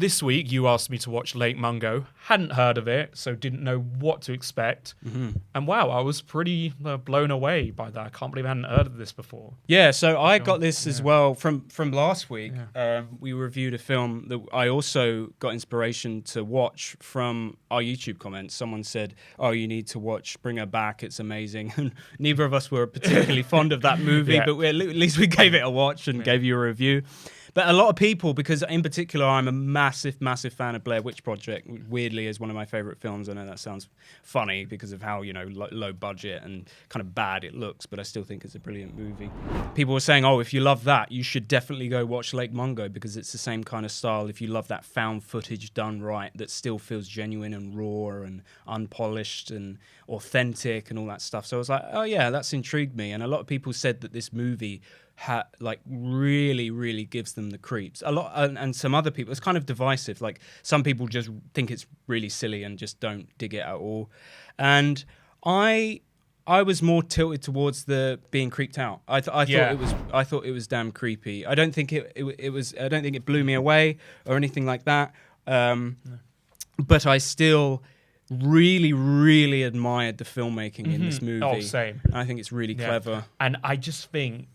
this week you asked me to watch Lake Mungo. Hadn't heard of it, so didn't know what to expect. And wow, I was pretty blown away by that. I can't believe I hadn't heard of this before. Yeah, so I got this as well from last week. We reviewed a film that I also got inspiration to watch from our YouTube comments. Someone said, "Oh, you need to watch Bring Her Back. It's amazing." And neither of us were particularly fond of that movie, but at least we gave it a watch and gave you a review. But a lot of people, because in particular, I'm a massive fan of Blair Witch Project, weirdly is one of my favorite films. I know that sounds funny because of how, low budget and kind of bad it looks, but I still think it's a brilliant movie. People were saying, oh, if you love that, you should definitely go watch Lake Mungo because it's the same kind of style. If you love that found footage done right, that still feels genuine and raw and unpolished and authentic and all that stuff. So I was like, oh yeah, that's intrigued me. And a lot of people said that this movie really gives them the creeps. A lot, and some other people, it's kind of divisive. Like some people just think it's really silly and just don't dig it at all. And I was more tilted towards the being creeped out. I thought it was damn creepy. I don't think it was. I don't think it blew me away or anything like that. But I still really admired the filmmaking in this movie. Oh, same. I think it's really clever. And I just think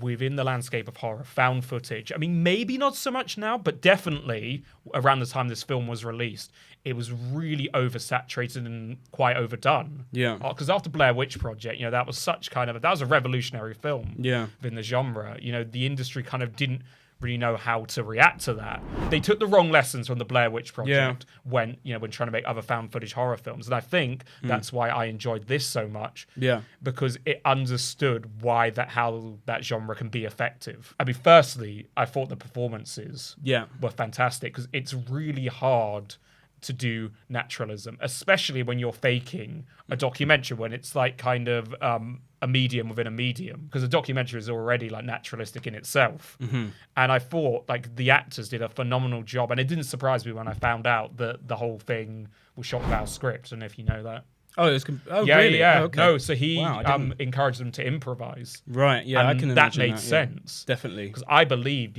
within the landscape of horror, found footage, I mean, maybe not so much now, but definitely around the time this film was released, it was really oversaturated and quite overdone. Yeah. Because after Blair Witch Project, that was that was a revolutionary film within the genre. The industry kind of didn't really know how to react to that. They took the wrong lessons from the Blair Witch Project when trying to make other found footage horror films. And I think that's why I enjoyed this so much. Yeah. Because it understood how that genre can be effective. I mean, firstly, I thought the performances were fantastic because it's really hard to do naturalism, especially when you're faking a documentary, when it's like kind of a medium within a medium, because a documentary is already like naturalistic in itself. And I thought like the actors did a phenomenal job, and it didn't surprise me when I found out that the whole thing was shot without script. And if you know that. Oh, it was. Really? Yeah. Oh, okay. No, so he encouraged them to improvise. Right. Yeah, and I can imagine that made sense. Definitely. Because I believed,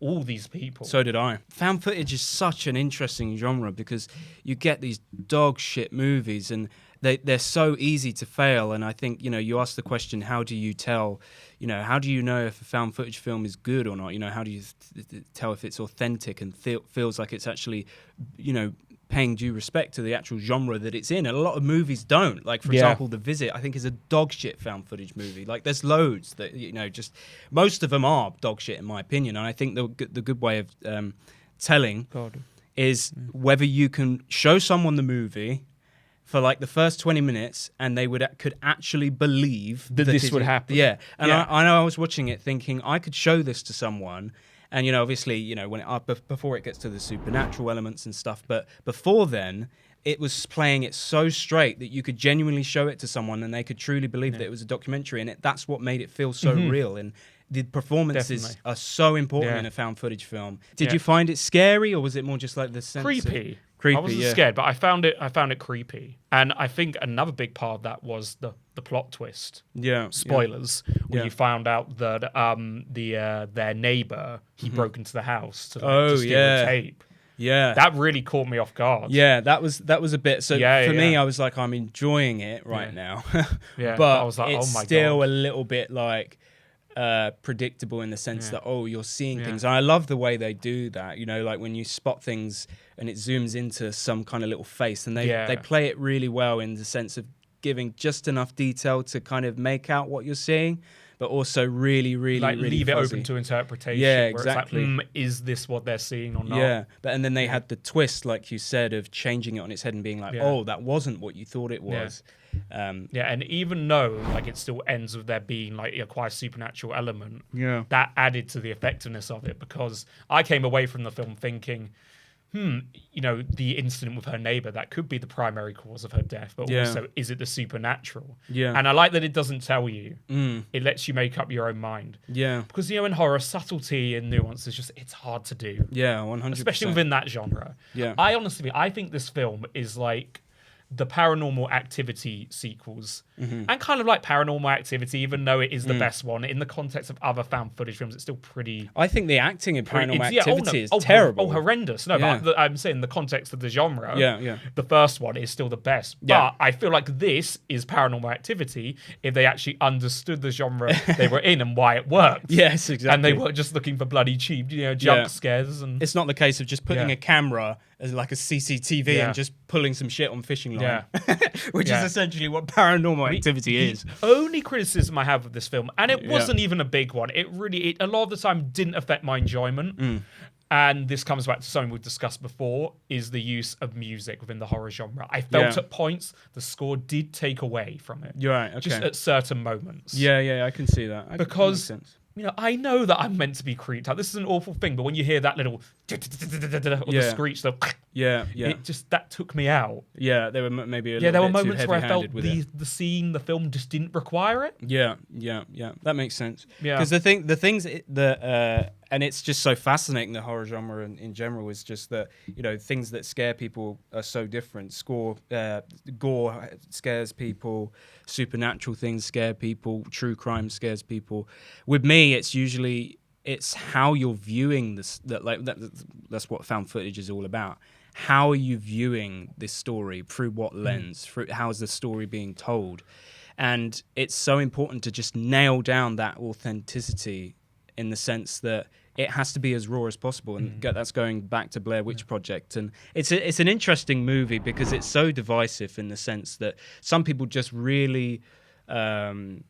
all these people. So did I. Found footage is such an interesting genre because you get these dog shit movies and they're so easy to fail. And I think, you ask the question, how do you tell, how do you know if a found footage film is good or not? How do you tell if it's authentic and feels like it's actually, paying due respect to the actual genre that it's in? And a lot of movies don't. Like, for example, The Visit, I think, is a dog shit found footage movie. Like, there's loads that, just most of them are dog shit in my opinion. And I think the good way of telling is whether you can show someone the movie for like the first 20 minutes and they could actually believe that this would happen. Yeah. And I know I was watching it thinking I could show this to someone. And, obviously, when before it gets to the supernatural elements and stuff, but before then, it was playing it so straight that you could genuinely show it to someone and they could truly believe that it was a documentary. And that's what made it feel so real. And the performances are so important in a found footage film. Did you find it scary, or was it more just like the sense creepy? Creepy, I wasn't scared, but I found it creepy. And I think another big part of that was the plot twist. Yeah. Spoilers. When you found out that their neighbor, he broke into the house to steal the tape. Yeah. That really caught me off guard. Yeah, that was a bit. So for me, I was like, I'm enjoying it right now. But I was like, it's still a little bit like predictable in the sense that you're seeing things, and I love the way they do that, like when you spot things and it zooms into some kind of little face, and they play it really well in the sense of giving just enough detail to kind of make out what you're seeing, but also really leave fuzzy. It open to interpretation. Yeah, exactly. It's like, is this what they're seeing or not? Yeah, and then they had the twist, like you said, of changing it on its head and being like, oh, that wasn't what you thought it was. And even though like it still ends with there being like a quite supernatural element, that added to the effectiveness of it, because I came away from the film thinking, the incident with her neighbor, that could be the primary cause of her death, but also, is it the supernatural? Yeah. And I like that it doesn't tell you. It lets you make up your own mind. Yeah. Because, in horror, subtlety and nuance is it's hard to do. Yeah, 100%. Especially within that genre. Yeah. I honestly think this film is like the Paranormal Activity sequels, and kind of like Paranormal Activity, even though it is the best one, in the context of other found footage films, it's still pretty... I think the acting in Paranormal Activity is terrible. Horrendous. No, but I'm saying in the context of the genre, yeah. the first one is still the best. Yeah. But I feel like this is Paranormal Activity if they actually understood the genre they were in and why it worked. Yes, exactly. And they weren't just looking for bloody cheap, jump scares. And it's not the case of just putting a camera as like a CCTV and just pulling some shit on fishing line, which is essentially what Paranormal Activity is. The only criticism I have of this film, and it wasn't even a big one, it a lot of the time didn't affect my enjoyment. And this comes back to something we've discussed before, is the use of music within the horror genre. I felt at points the score did take away from it. You're right, okay. Just at certain moments. Yeah, I can see that. Because that makes sense. I know that I'm meant to be creeped out. This is an awful thing, but when you hear that little or the screech, that took me out. Yeah, there were maybe there were moments where I felt the scene, the film just didn't require it. Yeah, that makes sense. Yeah, because the things that and it's just so fascinating, the horror genre in general is just that things that scare people are so different. Gore scares people, supernatural things scare people, true crime scares people. With me, it's how you're viewing this. That's what found footage is all about. How are you viewing this story? Through what lens? How is the story being told? And it's so important to just nail down that authenticity in the sense that it has to be as raw as possible, and that's going back to Blair Witch Project. And it's an interesting movie because it's so divisive in the sense that some people just really don't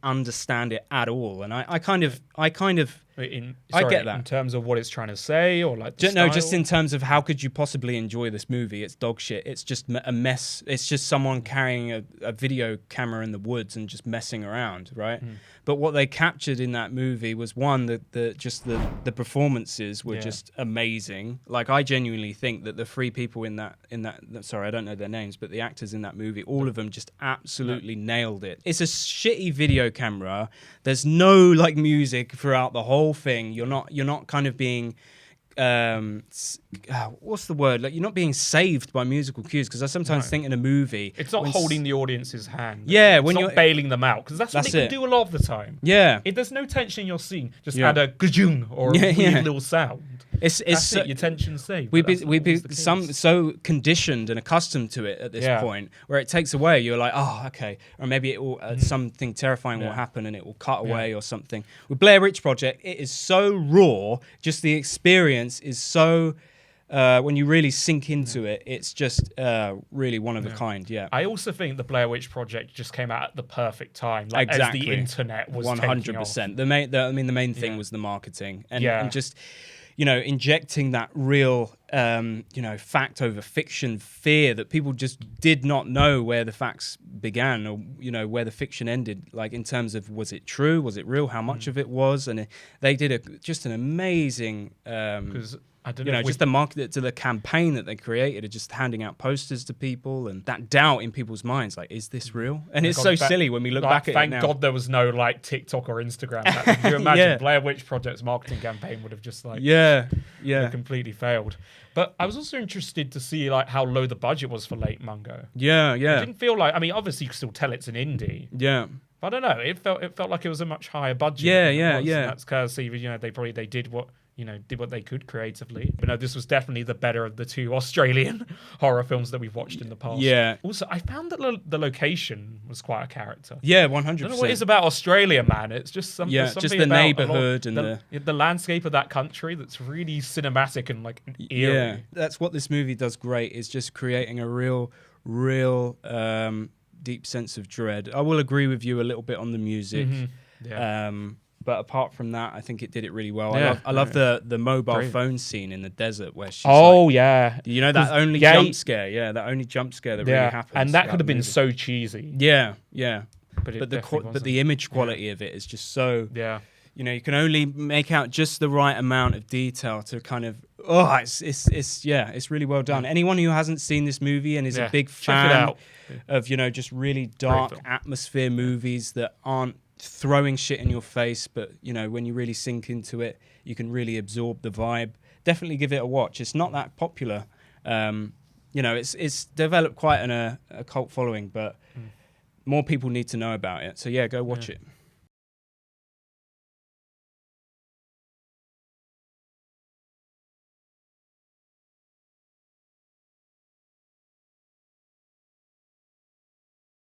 understand it at all, and I kind of I get that in terms of what it's trying to say, or like just in terms of how could you possibly enjoy this movie? It's dog shit. It's just a mess. It's just someone carrying a video camera in the woods and just messing around, right? But what they captured in that movie was one, the performances were just amazing. Like I genuinely think that the three people in that sorry, I don't know their names, but the actors in that movie, all of them just absolutely nailed it. It's a shitty video camera. There's no like music throughout the whole thing. You're not kind of being what's the word? Like you're not being saved by musical cues, because I sometimes think in a movie it's not holding the audience's hand. Yeah, when you're bailing them out, because that's what they can do a lot of the time. Yeah, if there's no tension in your scene, just add a gajung or a weird little sound. It's your tension's saved. We've been so conditioned and accustomed to it at this point, where it takes away. You're like, oh, okay, or maybe it will something terrifying will happen and it will cut away or something. With Blair Witch Project, it is so raw. Just the experience is so. When you really sink into it, it's just really one of a kind. Yeah. I also think the Blair Witch Project just came out at the perfect time, like exactly. as the internet was 100%. The main thing was the marketing and just. Injecting that real, fact over fiction fear that people just did not know where the facts began or, where the fiction ended, like in terms of was it true, was it real, how much of it was. And they did just an amazing... Because I don't know, just the market to the campaign that they created of just handing out posters to people and that doubt in people's minds, like, is this real? And it's so silly when we look back at it now. Thank God there was no like TikTok or Instagram. Can you imagine Blair Witch Project's marketing campaign would have just like completely failed. But I was also interested to see like how low the budget was for Late Mungo. Yeah. It didn't feel like, I mean, obviously you can still tell it's an indie. Yeah. But I don't know. It felt like it was a much higher budget. Yeah. That's courtesy, they did what they could creatively. But no, this was definitely the better of the two Australian horror films that we've watched in the past. Yeah. Also, I found that the location was quite a character. Yeah, 100%. I don't know what it is about Australia, man. It's just something just the neighborhood and the landscape of that country that's really cinematic and like eerie. Yeah, that's what this movie does great, is just creating a real deep sense of dread. I will agree with you a little bit on the music. Yeah. But apart from that, I think it did it really well. I love the mobile phone scene in the desert where she's that only jump scare. Yeah, that only jump scare that really happens. And that could have been so cheesy. Yeah. But the image quality of it is just so... Yeah. You can only make out just the right amount of detail to kind of... it's really well done. Anyone who hasn't seen this movie and is a big fan of, just really dark atmosphere movies that aren't throwing shit in your face, but when you really sink into it, you can really absorb the vibe. Definitely give it a watch. It's not that popular, you know, it's developed quite a cult following, but more people need to know about it. So yeah, go watch it.